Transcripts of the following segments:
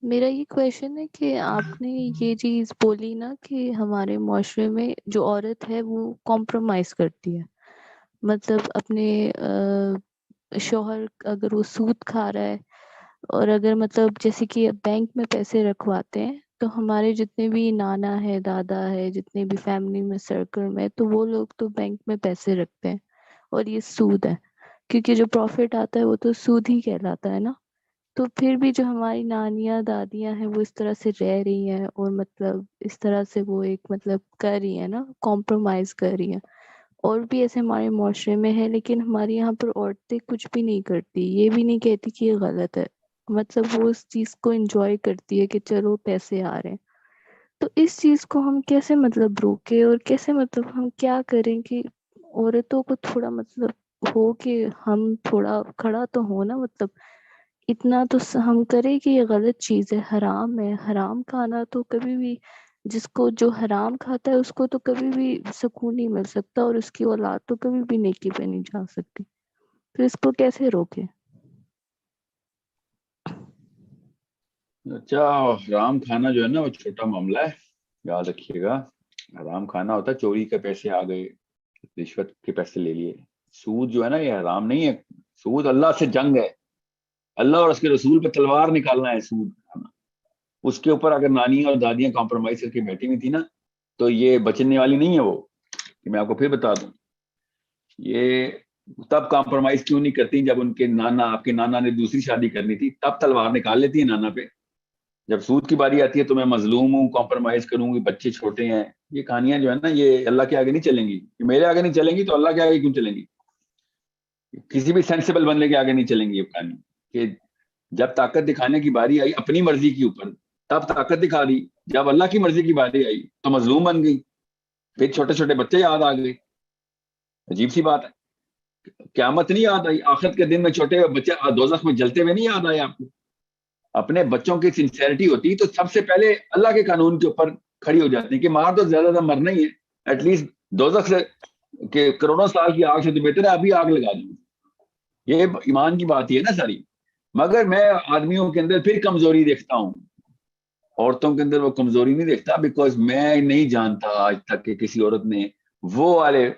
میرا یہ کویشچن ہے کہ آپ نے یہ چیز بولی نا کہ ہمارے معاشرے میں جو عورت ہے وہ کمپرومائز کرتی ہے، مطلب اپنے شوہر اگر وہ سود کھا رہا ہے، اور اگر مطلب جیسے کہ بینک میں پیسے رکھواتے ہیں تو ہمارے جتنے بھی نانا ہے، دادا ہے، جتنے بھی فیملی میں سرکل میں، تو وہ لوگ تو بینک میں پیسے رکھتے ہیں اور یہ سود ہے، کیونکہ جو پروفٹ آتا ہے وہ تو سود ہی کہلاتا ہے نا۔ تو پھر بھی جو ہماری نانیاں دادیاں ہیں وہ اس طرح سے رہ رہی ہیں، اور مطلب اس طرح سے وہ ایک مطلب کر رہی ہیں نا، کمپرومائز کر رہی ہیں، اور بھی ایسے ہمارے معاشرے میں ہے، لیکن ہمارے یہاں پر عورتیں کچھ بھی نہیں کرتی، یہ بھی نہیں کہتی کہ یہ غلط ہے، مطلب وہ اس چیز کو انجوائے کرتی ہے کہ چلو پیسے آ رہے ہیں۔ تو اس چیز کو ہم کیسے مطلب روکے، اور کیسے مطلب ہم کیا کریں کہ عورتوں کو تھوڑا مطلب ہو کہ ہم تھوڑا کھڑا تو ہو نا، مطلب اتنا تو ہم کریں کہ یہ غلط چیز ہے، حرام ہے، حرام کھانا تو کبھی بھی، جس کو جو حرام کھاتا ہے اس کو تو کبھی بھی سکون نہیں مل سکتا، اور اس کی اولاد تو کبھی بھی نیکی پہ نہیں جا سکتی، تو اس کو کیسے روکے؟ اچھا، حرام کھانا جو ہے نا وہ چھوٹا معاملہ ہے، یاد رکھیے گا۔ حرام کھانا ہوتا ہے چوری کے پیسے آ گئے، رشوت کے پیسے لے لیے۔ سود جو ہے نا یہ حرام نہیں ہے، سود اللہ سے جنگ ہے، اللہ اور اس کے رسول پہ تلوار نکالنا ہے سود کھانا۔ اس کے اوپر اگر نانی اور دادیاں کمپرومائز کر کے بیٹھی ہوئی تھی نا تو یہ بچنے والی نہیں ہے وہ، کہ میں آپ کو پھر بتا دوں۔ یہ تب کمپرومائز کیوں نہیں کرتی جب ان کے نانا، آپ کے نانا نے دوسری شادی کرنی تھی، تب تلوار نکال لیتی ہے نانا پہ۔ جب سود کی باری آتی ہے تو میں مظلوم ہوں، کمپرومائز کروں گی، بچے چھوٹے ہیں، یہ کہانیاں جو ہے نا یہ اللہ کے آگے نہیں چلیں گی، یہ میرے آگے نہیں چلیں گی تو اللہ کے آگے کیوں چلیں گی؟ کسی بھی سینسیبل بندے کے آگے نہیں چلیں گی یہ کہانی، کہ جب طاقت دکھانے کی باری آئی اپنی مرضی کے اوپر تب طاقت دکھا دی، جب اللہ کی مرضی کی باری آئی تو مظلوم بن گئی، پھر چھوٹے چھوٹے بچے یاد آ گئے۔ عجیب سی بات ہے، قیامت نہیں یاد آئی، آخرت کے دن میں چھوٹے بچے دوزخ میں جلتے ہوئے نہیں یاد آئے آپ کو؟ اپنے بچوں کی سنسیئرٹی ہوتی تو سب سے پہلے اللہ کے قانون کے اوپر کھڑی ہو جاتی ہیں کہ مار تو زیادہ مرنا ہی ہے، ایٹ لیسٹ دوزخ سے کہ کروڑوں سال کی آگ سے تو بہتر ہے ابھی آگ لگا دوں۔ یہ ایمان کی بات ہی ہے نا ساری۔ مگر میں آدمیوں کے اندر پھر کمزوری دیکھتا ہوں، عورتوں کے اندر وہ کمزوری نہیں دیکھتا، بیکاز میں نہیں جانتا آج تک کہ کسی عورت نے وہ والے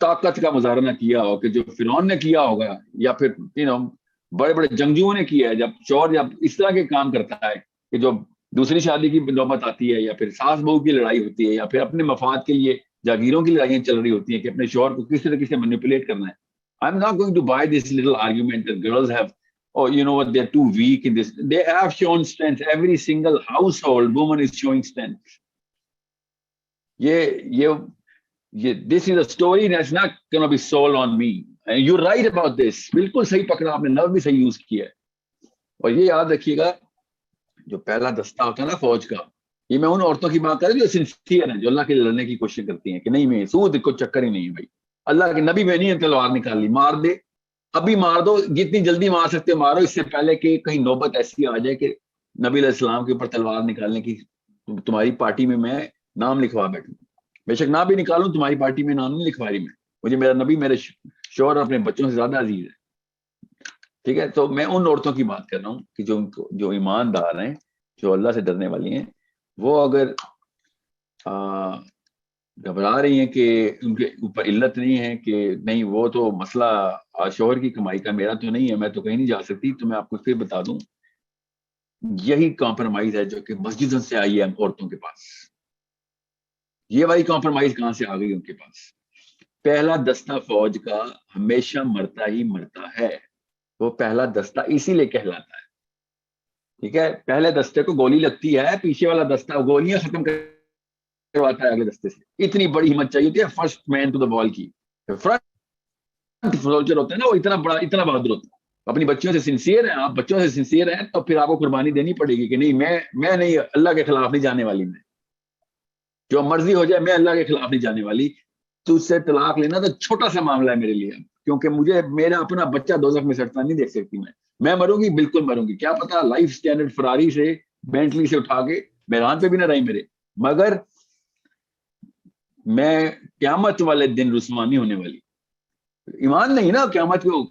طاقت کا مظاہرہ نہ کیا ہو کہ جو فرعون نے کیا ہوگا، یا پھر بڑے بڑے جنگجوؤں نے کیا ہے، جب چور جب اس طرح کے کام کرتا ہے کہ جو دوسری شادی کی نوبت آتی ہے، یا پھر ساس بہو کی لڑائی ہوتی ہے، یا پھر اپنے مفاد کے لیے جاگیروں کی لڑائیاں چل رہی ہوتی ہیں کہ اپنے شوہر کو کس طریقے سے مینیپولیٹ کرنا ہے۔ I'm not going to buy this little argument that girls have, oh, you know what, they're too weak in this. They have shown strength. Every single household woman is showing strength. This is a story that's not going to be sold on me. And you're right about this. بالکل صحیح پکڑا آپ نے، لفظ بھی صحیح use کیا ہے۔ اور یہ یاد رکھیے گا، جو پہلا دستہ ہوتا ہے نا فوج کا، یہ میں ان عورتوں کی بات کر رہا ہوں جو سنسیئر ہیں، جو اللہ کے لیے لڑنے کی کوشش کرتی ہیں کہ نہیں میں سود کو چکر ہی نہیں ہے بھائی، اللہ کے نبی میں نہیں تلوار نکال لی، مار دے ابھی مار دو، جتنی جلدی مار سکتے مارو، اس سے پہلے کہ کہیں نوبت ایسی آ جائے کہ نبی علیہ السلام کے اوپر تلوار نکالنے کی تمہاری پارٹی میں نام لکھوا بیٹھوں۔ بے شک نہ بھی نکالوں، تمہاری پارٹی میں نام نہیں لکھوا رہی میں، مجھے میرا نبی میرے شوہر اور اپنے بچوں سے زیادہ عزیز ہے۔ ٹھیک ہے، تو میں ان عورتوں کی بات کر رہا ہوں کہ جو ایماندار ہیں، جو اللہ سے ڈرنے والی ہیں، وہ اگر گھبرا رہی ہیں کہ ان کے اوپر علت نہیں ہے کہ نہیں وہ تو مسئلہ شوہر کی کمائی کا، میرا تو نہیں ہے، میں تو کہیں نہیں جا سکتی، تو میں آپ کو پھر بتا دوں یہی کمپرومائز ہے جو کہ مسجدوں سے آئی ہے عورتوں کے پاس۔ یہ والی کمپرومائز کہاں سے آ گئی ان کے پاس؟ پہلا دستہ فوج کا ہمیشہ مرتا ہی مرتا ہے، وہ پہلا دستہ اسی لیے کہلاتا ہے۔ ٹھیک ہے، پہلے دستے کو گولی لگتی ہے، پیچھے والا دستہ گولیاں ختم کرواتا ہے اگلے دستے سے۔ اتنی بڑی ہمت چاہیے ہوتی ہے فرسٹ مین ٹو دا وال کی، فرنٹ سولجر ہوتا ہے نا وہ اتنا بڑا، اتنا بہادر ہوتا ہے۔ اپنی بچیوں سے سنسیئر ہیں آپ، بچوں سے سنسیئر ہیں تو پھر آپ کو قربانی دینی پڑے گی کہ نہیں میں نہیں، اللہ کے خلاف نہیں جانے والی، میں جو مرضی ہو جائے میں اللہ کے خلاف نہیں جانے والی۔ تو اس سے طلاق لینا تو چھوٹا سا معاملہ ہے میرے لیے، کیونکہ مجھے میرا اپنا بچہ دوزخ میں سڑتا نہیں دیکھ سکتی میں مروں گی، بالکل مروں گی، کیا پتا لائف سٹینڈرڈ فراری سے بینٹلی سے اٹھا کے میدان پہ بھی نہ رہی میرے، مگر میں قیامت والے دن رسوا نہیں ہونے والی۔ ایمان نہیں نا، قیامت کو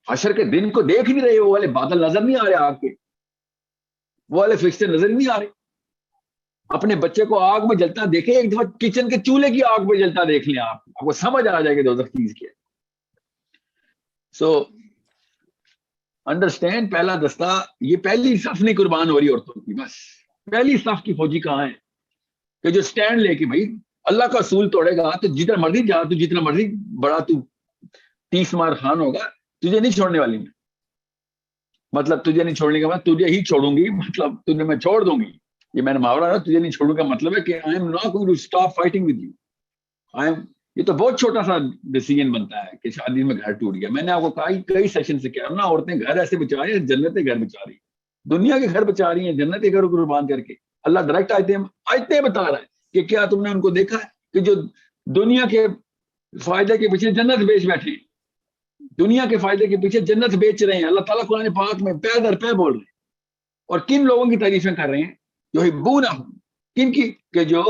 حشر کے دن کو دیکھ نہیں رہے، وہ والے بادل نظر نہیں آ رہے آگ کے، وہ والے فکسچر نظر ہی نہیں آ رہے. اپنے بچے کو آگ میں جلتا دیکھیں, ایک دفعہ کچن کے چولہے کی آگ میں جلتا دیکھ لیں, آپ کو سمجھ آ جائے گا دوزخ چیز کیا ہے. سو انڈرسٹینڈ, پہلا دستہ, یہ پہلی صف نہیں قربان ہو رہی عورتوں کی, بس پہلی صف کی فوجی کہاں ہے کہ جو سٹینڈ لے کے بھائی اللہ کا اصول توڑے گا تو جتنا مرضی جا, تو جتنا مرضی بڑا تو 30 مار خان ہوگا, تجھے نہیں چھوڑنے والی میں. مطلب تجھے نہیں چھوڑنے کا مطلب تجھے ہی چھوڑوں گی, مطلب تجھے میں چھوڑ دوں گی. یہ میں نے محاورہ نا, تجھے نہیں چھوڑوں کا مطلب ہے کہ I am not going to stop fighting with you. یہ تو بہت چھوٹا سا ڈیسیجن بنتا ہے کہ شادی میں گھر ٹوٹ گیا. میں نے آپ کو کہا کئی سیشن سے کیا نا, عورتیں گھر ایسے بچا رہی ہیں, جنتیں گھر بچا رہی ہیں, دنیا کے گھر بچا رہی ہیں, جنت کے گھر کو قربان کر کے. اللہ ڈائریکٹ آیتیں بتا رہا ہے کہ کیا تم نے ان کو دیکھا ہے کہ جو دنیا کے فائدے کے پیچھے جنت بیچ بیٹھے ہیں, دنیا کے فائدے کے پیچھے جنت بیچ رہے ہیں. اللہ تعالیٰ قرآن پاک میں پے در پے بول رہے ہیں. اور کن لوگوں کی تعریفیں کر رہے ہیں جو یحبونہم, کن کی, کہ جو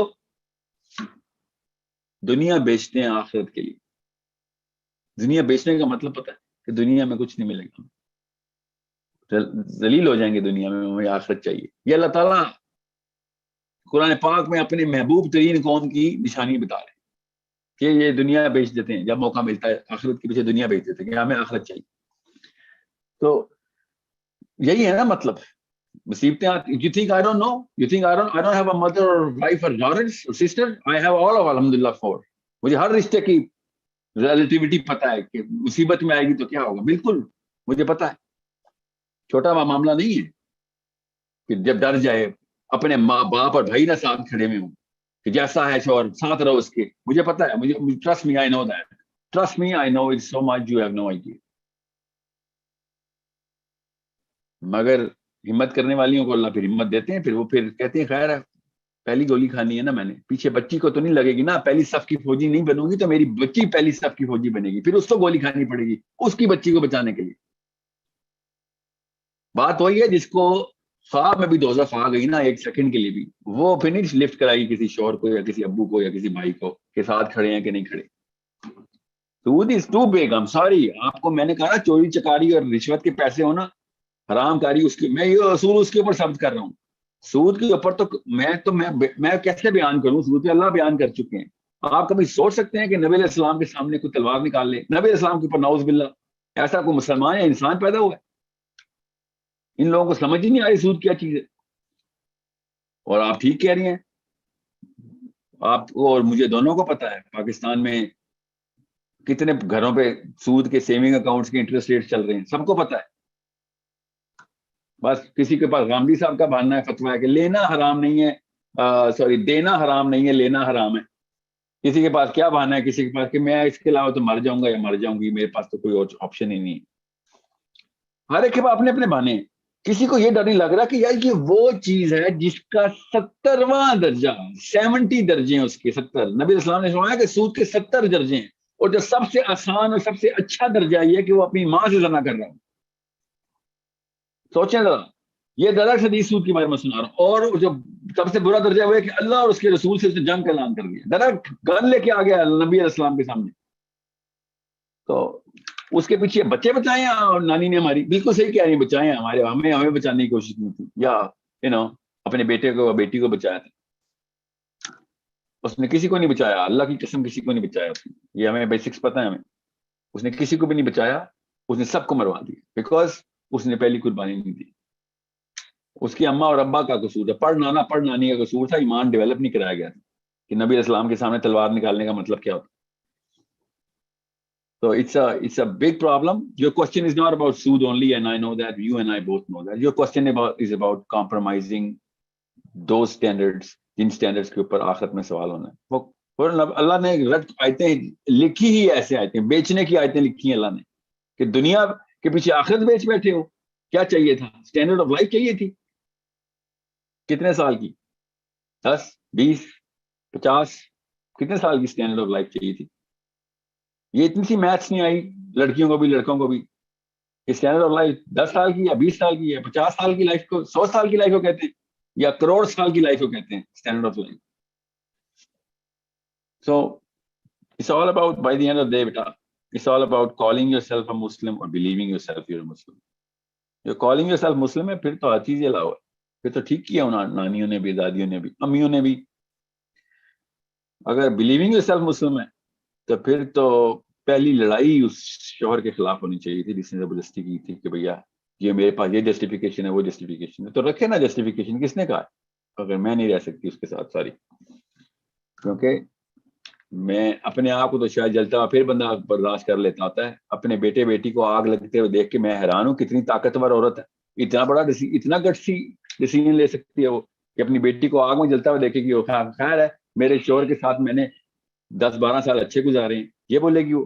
دنیا بیچتے ہیں آخرت کے لیے. دنیا بیچنے کا مطلب پتہ ہے کہ دنیا میں کچھ نہیں ملے گا, ذلیل ہو جائیں گے دنیا میں, ہمیں آخرت چاہیے. یہ اللہ تعالیٰ قرآن پاک میں اپنے محبوب ترین قوم کی نشانی بتا رہے ہیں کہ یہ دنیا بیچ دیتے ہیں, جب موقع ملتا ہے آخرت کے پیچھے دنیا بیچ دیتے ہیں کہ ہمیں آخرت چاہیے. تو یہی ہے نا مطلب. مصیبتیں آتی, you think I don't know, you think I don't have a mother or wife or daughters or sister, I have all of alhamdulillah 4. مجھے ہر رشتے کی ریلیٹیوٹی پتہ ہے کہ مصیبت میں آئے گی تو کیا ہوگا, بالکل مجھے پتہ ہے. چھوٹا معاملہ نہیں ہے کہ جب ڈر جائے اپنے ماں باپ اور بھائی نہ ساتھ کھڑے میں ہوں کہ جیسا ہے شوہر ساتھ رہو اس کے. مجھے پتہ ہے, مجھے trust me, I know that. Trust me, I know it so much you have no idea. مگر ہمت کرنے والیوں کو اللہ پھر ہمت دیتے ہیں, پھر وہ پھر کہتے ہیں خیر ہے, پہلی گولی کھانی ہے نا میں نے, پیچھے بچی کو تو نہیں لگے گی نا, پہلی صف کی فوجی نہیں بنوں گی تو میری بچی پہلی صف کی فوجی بنے گی, پھر اس کو گولی کھانی پڑے گی اس کی بچی کو بچانے کے لیے. بات وہی ہے جس کو خواب میں بھی دوزخ آ گئی نا ایک سیکنڈ کے لیے بھی, وہ پھر نہیں لفٹ کرائے گی کسی شوہر کو یا کسی ابو کو یا کسی بھائی کو کے ساتھ کھڑے ہیں کہ نہیں کھڑے. سود از ٹو بگ, I'm sorry. آپ کو میں نے کہا نا چوری چکاری اور رشوت کے پیسے ہونا حرام کاری, اس کی میں یہ اصول اس کے اوپر ثابت کر رہا ہوں. سود کے اوپر تو میں کیسے بیان کروں, سود پہ اللہ بیان کر چکے ہیں. آپ کبھی سوچ سکتے ہیں کہ نبی علیہ السلام کے سامنے کوئی تلوار نکال لے, نبی علیہ السلام کے اوپر نعوذ باللہ ایسا کوئی مسلمان یا انسان پیدا ہوا ہے؟ ان لوگوں کو سمجھ ہی نہیں آئی سود کیا چیز ہے. اور آپ ٹھیک کہہ رہی ہیں, آپ کو اور مجھے دونوں کو پتا ہے پاکستان میں کتنے گھروں پہ سود کے سیونگ اکاؤنٹس کے انٹرسٹ ریٹ چل رہے ہیں, سب کو پتا ہے. بس کسی کے پاس غامدی صاحب کا بہانہ ہے, فتویٰ ہے کہ لینا حرام نہیں ہے, دینا حرام نہیں ہے, لینا حرام ہے. کسی کے پاس کیا بہانہ ہے, کسی کے پاس کہ میں اس کے علاوہ تو مر جاؤں گا یا مر جاؤں گی, میرے پاس تو کوئی اور آپشن ہی نہیں ہے. ہر ایک کے پاس اپنے اپنے بہانے ہیں. کسی کو یہ ڈر نہیں لگ رہا کہ یار یہ وہ چیز ہے جس کا 70واں درجہ, 70 درجے ہیں اس کے 70. نبی اسلام نے فرمایا کہ سود کے 70 درجے ہیں, اور جو سب سے آسان اور سب سے اچھا درجہ یہ ہے کہ وہ اپنی ماں سے زنا کر رہا ہوں. سوچیں ذرا, یہ ڈائریکٹ حدیث سود کے بارے میں سنا رہا ہوں. اور جو سب سے برا درجہ وہ ہے کہ اللہ اور اس کے رسول سے جنگ کا اعلان کر دیا, ڈائریکٹ گن لے کے آ گیا نبی علیہ السلام کے سامنے. تو اس کے پیچھے بچے بچائے ہیں, اور نانی نے ہماری بالکل صحیح کہہ رہی ہیں, بچائے ہیں ہمارے, ہمیں بچانے کی کوشش کی تھی, یا اپنے بیٹے کو بیٹی کو بچایا تھا. اس نے کسی کو نہیں بچایا, اللہ کی قسم کسی کو نہیں بچایا. یہ ہمیں بیسکس پتہ ہے ہمیں. اس نے کسی کو بھی نہیں بچایا, اس نے سب کو مروا دیا, بیکاز اس نے پہلی قربانی نہیں دی. اس کی اماں اور ابا کا قصور ہے, پڑھ نانی کا قصور تھا, ایمان ڈیولپ نہیں کرایا گیا تھا کہ نبی علیہ السلام کے سامنے تلوار نکالنے کا مطلب کیا ہوتا. So it's a big problem. Your question is not about sood only, and I know that you and I both know that. Your question is about compromising those standards, جن standards کے اوپر آخرت میں سوال ہونا ہے. وہ اللہ نے آیتیں لکھی ہی ایسے آیتیں, بیچنے کی آیتیں لکھی ہیں اللہ نے کہ دنیا کے پیچھے آخرت بیچ بیٹھے ہو. کیا چاہیے تھا؟ اسٹینڈرڈ آف لائف چاہیے تھی. کتنے سال کی, 10, 20, 50, کتنے سال کی اسٹینڈرڈ آف لائف چاہیے تھی؟ یہ اتنی سی میتھس نہیں آئی لڑکیوں کو بھی لڑکوں کو بھی. اسٹینڈرڈ آف لائف 10 سال کی یا 20 سال کی یا 50 سال کی لائف کو, 100 سال کی لائف کو کہتے ہیں, یا کروڑ سال کی لائف کو کہتے ہیں standard of life. So it's all about, by the end of day بیٹا, it's all about calling yourself a Muslim اور believing yourself your a Muslim. جو کالنگ یور سیلف مسلم ہے پھر تو ہر چیز الاؤ ہے, پھر تو ٹھیک کیا نانیوں نے بھی، دادیوں نے بھی، امیوں نے بھی. اگر بلیونگ یور سیلف مسلم ہے تو پھر تو پہلی لڑائی اس شوہر کے خلاف ہونی چاہیے تھی جس نے زبردستی کی تھی کہ بھیا یہ میرے پاس یہ جسٹیفیکیشن ہے، وہ جسٹیفیکیشن ہے. تو رکھے نا جسٹیفیکیشن، کس نے کہا اگر میں نہیں رہ سکتی اس کے ساتھ ساری. کیونکہ میں اپنے آپ کو تو شاید جلتا ہوا پھر بندہ برداشت کر لیتا ہوتا ہے، اپنے بیٹے بیٹی کو آگ لگتے ہوئے دیکھ کے میں حیران ہوں کتنی طاقتور عورت ہے. اتنا بڑا اتنا گٹسی ڈیسیژن لے سکتی ہے وہ کہ اپنی بیٹی کو آگ میں جلتا ہوا دیکھے گی. وہ خیر ہے میرے شوہر کے ساتھ میں نے 10-12 سال اچھے گزارے ہیں، یہ بولے گی وہ.